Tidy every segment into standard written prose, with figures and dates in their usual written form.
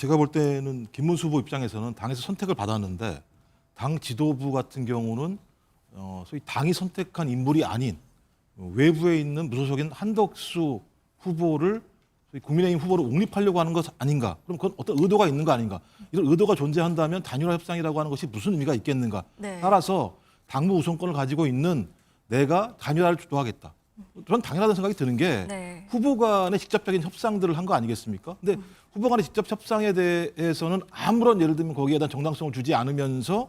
제가 볼 때는 김문수 후보 입장에서는 당에서 선택을 받았는데 당 지도부 같은 경우는 소위 당이 선택한 인물이 아닌 외부에 있는 무소속인 한덕수 후보를 소위 국민의힘 후보로 옹립하려고 하는 것 아닌가? 그럼 그건 어떤 의도가 있는 거 아닌가? 이런 의도가 존재한다면 단일화 협상이라고 하는 것이 무슨 의미가 있겠는가? 네. 따라서 당무 우선권을 가지고 있는 내가 단일화를 주도하겠다. 저는 당연하다는 생각이 드는 게 네. 후보 간의 직접적인 협상들을 한 거 아니겠습니까? 근데 후보 간의 직접 협상에 대해서는 아무런 예를 들면 거기에 대한 정당성을 주지 않으면서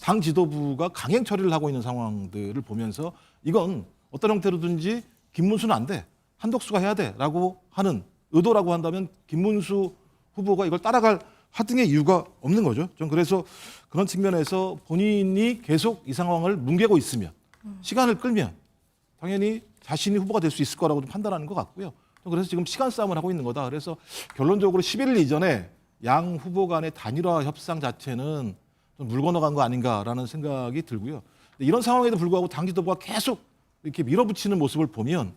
당 지도부가 강행 처리를 하고 있는 상황들을 보면서 이건 어떤 형태로든지 김문수는 안 돼. 한덕수가 해야 돼라고 하는 의도라고 한다면 김문수 후보가 이걸 따라갈 하등의 이유가 없는 거죠. 전 그래서 그런 측면에서 본인이 계속 이 상황을 뭉개고 있으면 시간을 끌면 당연히 자신이 후보가 될 수 있을 거라고 좀 판단하는 것 같고요. 그래서 지금 시간 싸움을 하고 있는 거다. 그래서 결론적으로 11일 이전에 양 후보 간의 단일화 협상 자체는 좀 물 건너간 거 아닌가라는 생각이 들고요. 이런 상황에도 불구하고 당 지도부가 계속 이렇게 밀어붙이는 모습을 보면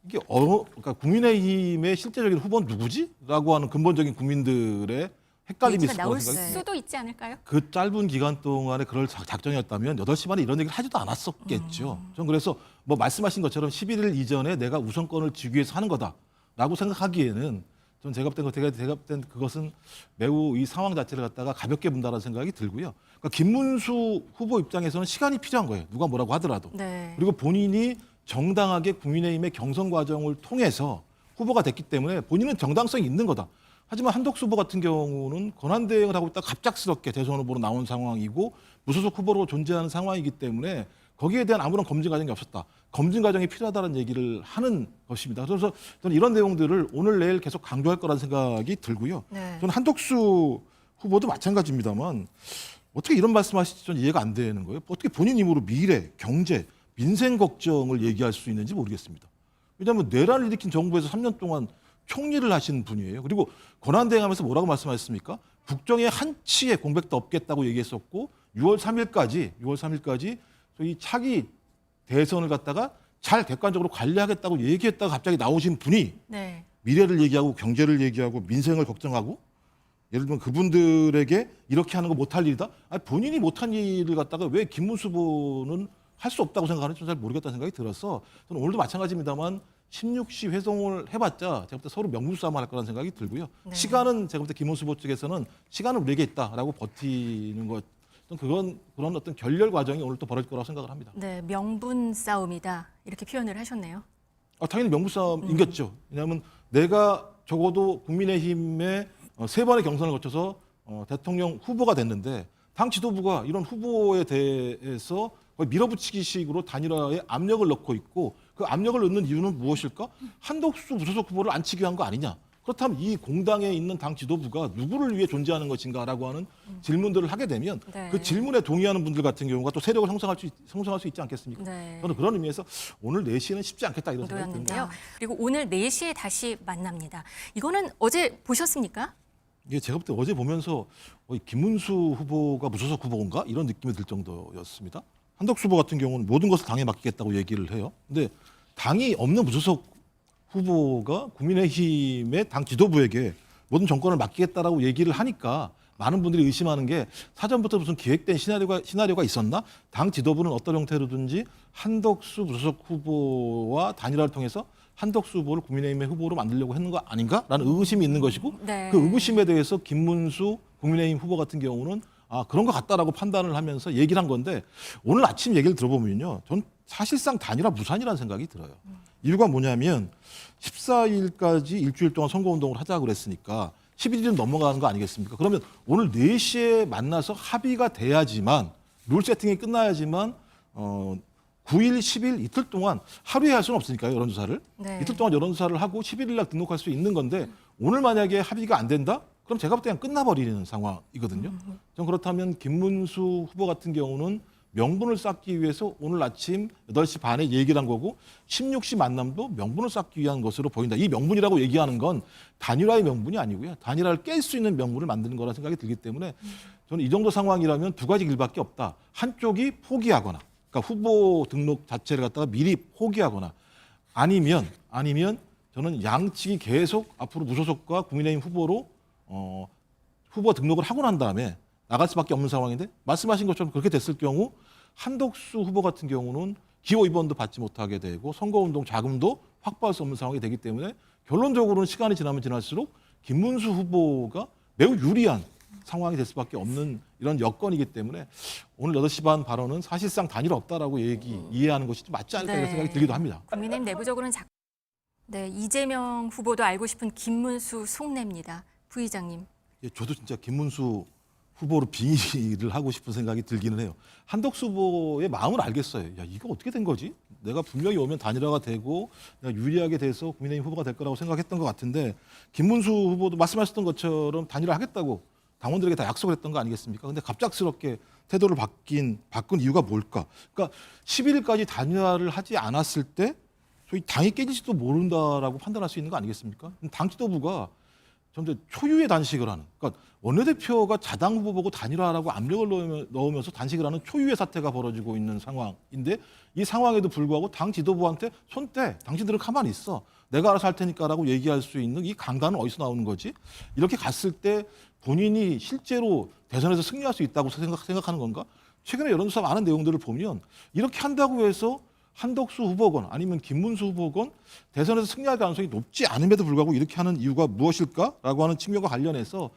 이게 그러니까 국민의힘의 실제적인 후보는 누구지? 라고 하는 근본적인 국민들의 헷갈림이 있을 거라고 나올 생각이 수도 있지 않을까요? 그 짧은 기간 동안에 그럴 작정이었다면 8시 반에 이런 얘기를 하지도 않았었겠죠. 전 그래서 뭐 말씀하신 것처럼 11일 이전에 내가 우선권을 쥐기 위해서 하는 거다라고 생각하기에는 전 제가 볼 땐 그것은 매우 이 상황 자체를 갖다가 가볍게 본다는 생각이 들고요. 그러니까 김문수 후보 입장에서는 시간이 필요한 거예요. 누가 뭐라고 하더라도. 네. 그리고 본인이 정당하게 국민의힘의 경선 과정을 통해서 후보가 됐기 때문에 본인은 정당성이 있는 거다. 하지만 한덕수 후보 같은 경우는 권한대행을 하고 있다가 갑작스럽게 대선 후보로 나온 상황이고 무소속 후보로 존재하는 상황이기 때문에 거기에 대한 아무런 검증 과정이 없었다. 검증 과정이 필요하다는 얘기를 하는 것입니다. 그래서 저는 이런 내용들을 오늘 내일 계속 강조할 거라는 생각이 들고요. 네. 저는 한덕수 후보도 마찬가지입니다만 어떻게 이런 말씀하실지 전 이해가 안 되는 거예요. 어떻게 본인 힘으로 미래, 경제, 민생 걱정을 얘기할 수 있는지 모르겠습니다. 왜냐하면 뇌란을 일으킨 정부에서 3년 동안 총리를 하신 분이에요. 그리고 권한대행하면서 뭐라고 말씀하셨습니까? 국정의 한치의 공백도 없겠다고 얘기했었고 6월 3일까지 이 차기 대선을 갖다가 잘 객관적으로 관리하겠다고 얘기했다가 갑자기 나오신 분이 네. 미래를 얘기하고 경제를 얘기하고 민생을 걱정하고 예를 들면 그분들에게 이렇게 하는 거 못할 일이다? 아니, 본인이 못한 일을 갖다가 왜 김문수 후보는 할 수 없다고 생각하는지 잘 모르겠다는 생각이 들어서 저는 오늘도 마찬가지입니다만 16시 회동을 해봤자 제가 볼 때 서로 명분싸움을 할 거라는 생각이 들고요. 네. 시간은 제가 볼 때 김문수 후보 쪽에서는 시간은 우리에게 있다라고 버티는 것 그런 어떤 결렬 과정이 오늘 또 벌어질 거라고 생각을 합니다. 네, 명분 싸움이다 이렇게 표현을 하셨네요. 당연히 명분싸움이겠죠. 왜냐하면 내가 적어도 국민의힘의 3번의 경선을 거쳐서 대통령 후보가 됐는데 당 지도부가 이런 후보에 대해서 거의 밀어붙이기식으로 단일화에 압력을 넣고 있고 그 압력을 넣는 이유는 무엇일까? 한덕수 무소속 후보를 앉히기 위한 거 아니냐. 그렇다면 이 공당에 있는 당 지도부가 누구를 위해 존재하는 것인가라고 하는 질문들을 하게 되면 네. 그 질문에 동의하는 분들 같은 경우가 또 세력을 형성할 수 있지 않겠습니까? 네. 저는 그런 의미에서 오늘 4시에는 쉽지 않겠다 이런 생각이 듭니다. 의도였는데요. 그리고 오늘 4시에 다시 만납니다. 이거는 어제 보셨습니까? 이게 제가 볼 때 어제 보면서 김문수 후보가 무소속 후보인가 이런 느낌이 들 정도였습니다. 한덕수 후보 같은 경우는 모든 것을 당에 맡기겠다고 얘기를 해요. 근데 당이 없는 무소속 후보가 국민의힘의 당 지도부에게 모든 정권을 맡기겠다라고 얘기를 하니까 많은 분들이 의심하는 게 사전부터 무슨 기획된 시나리오가 있었나? 당 지도부는 어떤 형태로든지 한덕수 무소속 후보와 단일화를 통해서 한덕수 후보를 국민의힘의 후보로 만들려고 했는 거 아닌가라는 의구심이 있는 것이고 네. 그 의구심에 대해서 김문수 국민의힘 후보 같은 경우는 그런 것 같다라고 판단을 하면서 얘기를 한 건데 오늘 아침 얘기를 들어보면요. 전 사실상 단일화 무산이라는 생각이 들어요. 이유가 뭐냐면 14일까지 일주일 동안 선거운동을 하자고 그랬으니까 11일은 넘어가는 거 아니겠습니까? 그러면 오늘 4시에 만나서 합의가 돼야지만 룰 세팅이 끝나야지만 9일, 10일 이틀 동안 하루에 할 수는 없으니까요. 여론조사를. 네. 이틀 동안 여론조사를 하고 11일 날 등록할 수 있는 건데 오늘 만약에 합의가 안 된다? 그럼 제가 볼 때 그냥 끝나버리는 상황이거든요. 전 그렇다면 김문수 후보 같은 경우는 명분을 쌓기 위해서 오늘 아침 8시 반에 얘기를 한 거고 16시 만남도 명분을 쌓기 위한 것으로 보인다. 이 명분이라고 얘기하는 건 단일화의 명분이 아니고요. 단일화를 깰 수 있는 명분을 만드는 거라는 생각이 들기 때문에 저는 이 정도 상황이라면 두 가지 길밖에 없다. 한쪽이 포기하거나 그러니까 후보 등록 자체를 갖다가 미리 포기하거나 아니면 저는 양측이 계속 앞으로 무소속과 국민의힘 후보로 후보 등록을 하고 난 다음에 나갈 수밖에 없는 상황인데 말씀하신 것처럼 그렇게 됐을 경우 한덕수 후보 같은 경우는 기호 2번도 받지 못하게 되고 선거운동 자금도 확보할 수 없는 상황이 되기 때문에 결론적으로는 시간이 지나면 지날수록 김문수 후보가 매우 유리한 상황이 될 수밖에 없는 이런 여건이기 때문에 오늘 8시 반 발언은 사실상 단일 없다라고 이해하는 것이 좀 맞지 않을까 이런 생각이 들기도 합니다. 국민의힘 내부적으로는 네, 이재명 후보도 알고 싶은 김문수 속내입니다. 부의장님. 예, 저도 진짜 김문수 후보로 빙의를 하고 싶은 생각이 들기는 해요. 한덕수 후보의 마음을 알겠어요. 야, 이거 어떻게 된 거지? 내가 분명히 오면 단일화가 되고 내가 유리하게 돼서 국민의힘 후보가 될 거라고 생각했던 것 같은데 김문수 후보도 말씀하셨던 것처럼 단일화 하겠다고 당원들에게 다 약속을 했던 거 아니겠습니까? 근데 갑작스럽게 태도를 바꾼 이유가 뭘까? 그러니까 11일까지 단일화를 하지 않았을 때 소위 당이 깨질지도 모른다라고 판단할 수 있는 거 아니겠습니까? 당 지도부가 점점 초유의 단식을 하는, 그러니까 원내대표가 자당 후보 보고 단일화라고 압력을 넣으면서 단식을 하는 초유의 사태가 벌어지고 있는 상황인데 이 상황에도 불구하고 당 지도부한테 손대, 당신들은 가만히 있어, 내가 알아서 할 테니까라고 얘기할 수 있는 이 강단은 어디서 나오는 거지? 이렇게 갔을 때 본인이 실제로 대선에서 승리할 수 있다고 생각하는 건가? 최근에 여론조사 많은 내용들을 보면 이렇게 한다고 해서 한덕수 후보건 아니면 김문수 후보건 대선에서 승리할 가능성이 높지 않음에도 불구하고 이렇게 하는 이유가 무엇일까라고 하는 측면과 관련해서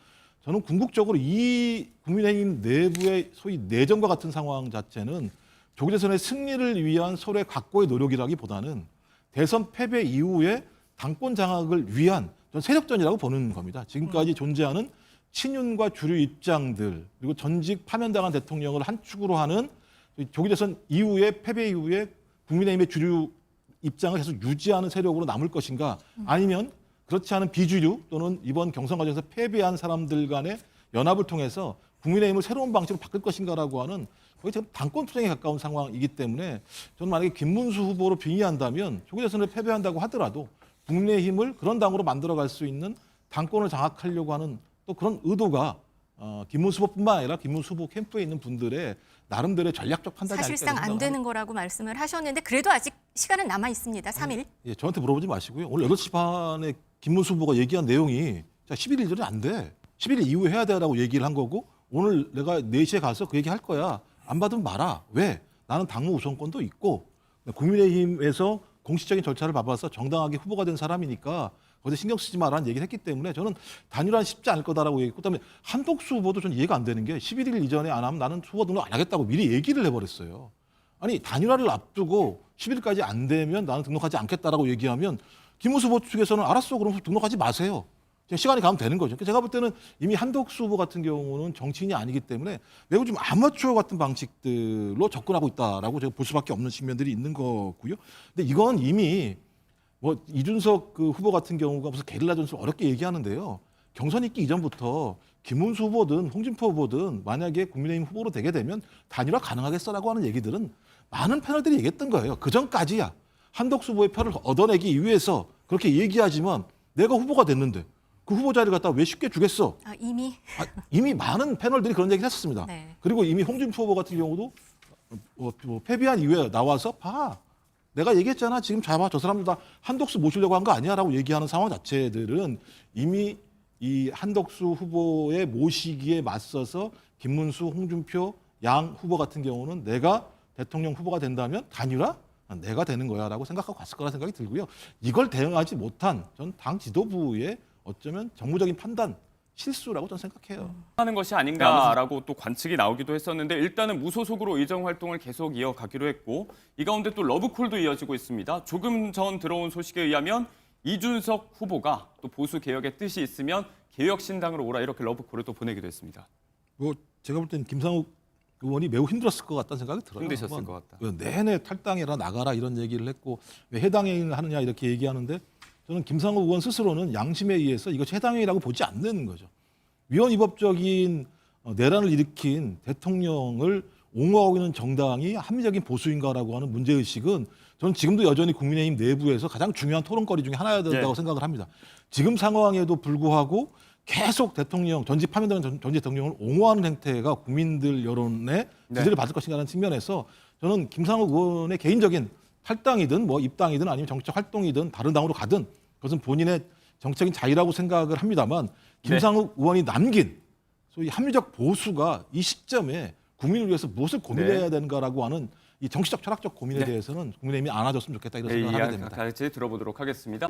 저는 궁극적으로 이 국민의힘 내부의 소위 내전과 같은 상황 자체는 조기 대선의 승리를 위한 서로의 각고의 노력이라기보다는 대선 패배 이후에 당권 장악을 위한 전 세력전이라고 보는 겁니다. 지금까지 존재하는 친윤과 주류 입장들 그리고 전직 파면당한 대통령을 한 축으로 하는 조기 대선 이후에 패배 이후에 국민의힘의 주류 입장을 계속 유지하는 세력으로 남을 것인가 아니면 그렇지 않은 비주류 또는 이번 경선 과정에서 패배한 사람들 간의 연합을 통해서 국민의힘을 새로운 방식으로 바꿀 것인가라고 하는 거의 지금 당권 투쟁에 가까운 상황이기 때문에 저는 만약에 김문수 후보로 빙의한다면 조기 대선을 패배한다고 하더라도 국민의힘을 그런 당으로 만들어갈 수 있는 당권을 장악하려고 하는 또 그런 의도가 김문수 후보뿐만 아니라 김문수 후보 캠프에 있는 분들의 나름대로의 전략적 판단이 아닐까 사실상 안 되는 거라고 말씀을 하셨는데 그래도 아직 시간은 남아 있습니다. 3일. 예, 저한테 물어보지 마시고요. 오늘 8시 반에 김문수 후보가 얘기한 내용이 11일 전에 안 돼. 11일 이후에 해야 되라고 얘기를 한 거고 오늘 내가 4시에 가서 그 얘기 할 거야. 안 받으면 말아. 왜? 나는 당무 우선권도 있고 국민의힘에서 공식적인 절차를 밟아서 정당하게 후보가 된 사람이니까 거기서 신경 쓰지 마라는 얘기를 했기 때문에 저는 단일화는 쉽지 않을 거다라고 얘기했고 그다음에 한덕수 후보도 전 이해가 안 되는 게 11일 이전에 안 하면 나는 후보 등록 안 하겠다고 미리 얘기를 해버렸어요. 아니 단일화를 앞두고 10일까지 안 되면 나는 등록하지 않겠다라고 얘기하면 김문수 후보 측에서는 알았어 그럼 등록하지 마세요. 시간이 가면 되는 거죠. 제가 볼 때는 이미 한덕수 후보 같은 경우는 정치인이 아니기 때문에 매우 좀 아마추어 같은 방식들로 접근하고 있다라고 제가 볼 수밖에 없는 측면들이 있는 거고요. 근데 이건 이미 뭐 이준석 그 후보 같은 경우가 무슨 게릴라 전술 어렵게 얘기하는데요. 경선 있기 이전부터 김문수 후보든 홍준표 후보든 만약에 국민의힘 후보로 되게 되면 단일화 가능하겠어라고 하는 얘기들은 많은 패널들이 얘기했던 거예요. 그 전까지야 한덕수 후보의 표를 얻어내기 위해서 그렇게 얘기하지만 내가 후보가 됐는데 그 후보 자리를 갖다가 왜 쉽게 주겠어? 이미 많은 패널들이 그런 얘기를 했었습니다. 네. 그리고 이미 홍준표 후보 같은 경우도 패배한 이후에 나와서 봐. 내가 얘기했잖아. 지금 잡아. 저 사람들 다 한덕수 모시려고 한 거 아니야? 라고 얘기하는 상황 자체들은 이미 이 한덕수 후보의 모시기에 맞서서 김문수, 홍준표 양 후보 같은 경우는 내가 대통령 후보가 된다면 단일화? 내가 되는 거야 라고 생각하고 갔을 거라 생각이 들고요. 이걸 대응하지 못한 전 당 지도부의 어쩌면 정무적인 판단, 실수라고 저는 생각해요. 하는 것이 아닌가라고 또 관측이 나오기도 했었는데 일단은 무소속으로 의정 활동을 계속 이어가기로 했고 이 가운데 또 러브콜도 이어지고 있습니다. 조금 전 들어온 소식에 의하면 이준석 후보가 또 보수 개혁의 뜻이 있으면 개혁신당으로 오라 이렇게 러브콜을 또 보내기도 했습니다. 뭐 제가 볼 때는 김상욱 의원이 매우 힘들었을 것 같다는 생각이 들어요. 힘드셨을 것 같다. 내내 탈당해라 나가라 이런 얘기를 했고 왜 해당행위를 하느냐 이렇게 얘기하는데 저는 김상욱 의원 스스로는 양심에 의해서 이것이 해당행위라고 보지 않는 거죠. 위헌위법적인 내란을 일으킨 대통령을 옹호하고 있는 정당이 합리적인 보수인가라고 하는 문제의식은 저는 지금도 여전히 국민의힘 내부에서 가장 중요한 토론거리 중에 하나여야 된다고 생각을 합니다. 지금 상황에도 불구하고 계속 대통령, 전직 파면되는 전직 대통령을 옹호하는 행태가 국민들 여론의 지지를 받을 것인가라는 측면에서 저는 김상욱 의원의 개인적인 탈당이든 뭐 입당이든 아니면 정치적 활동이든 다른 당으로 가든 그것은 본인의 정책인 자유라고 생각을 합니다만 김상욱 의원이 남긴 소위 합리적 보수가 이 시점에 국민을 위해서 무엇을 고민해야 되는가라고 하는 이 정치적 철학적 고민에 대해서는 국민의힘이 안아줬으면 좋겠다 이런 생각을 하게 이야기 됩니다. 같이 들어보도록 하겠습니다.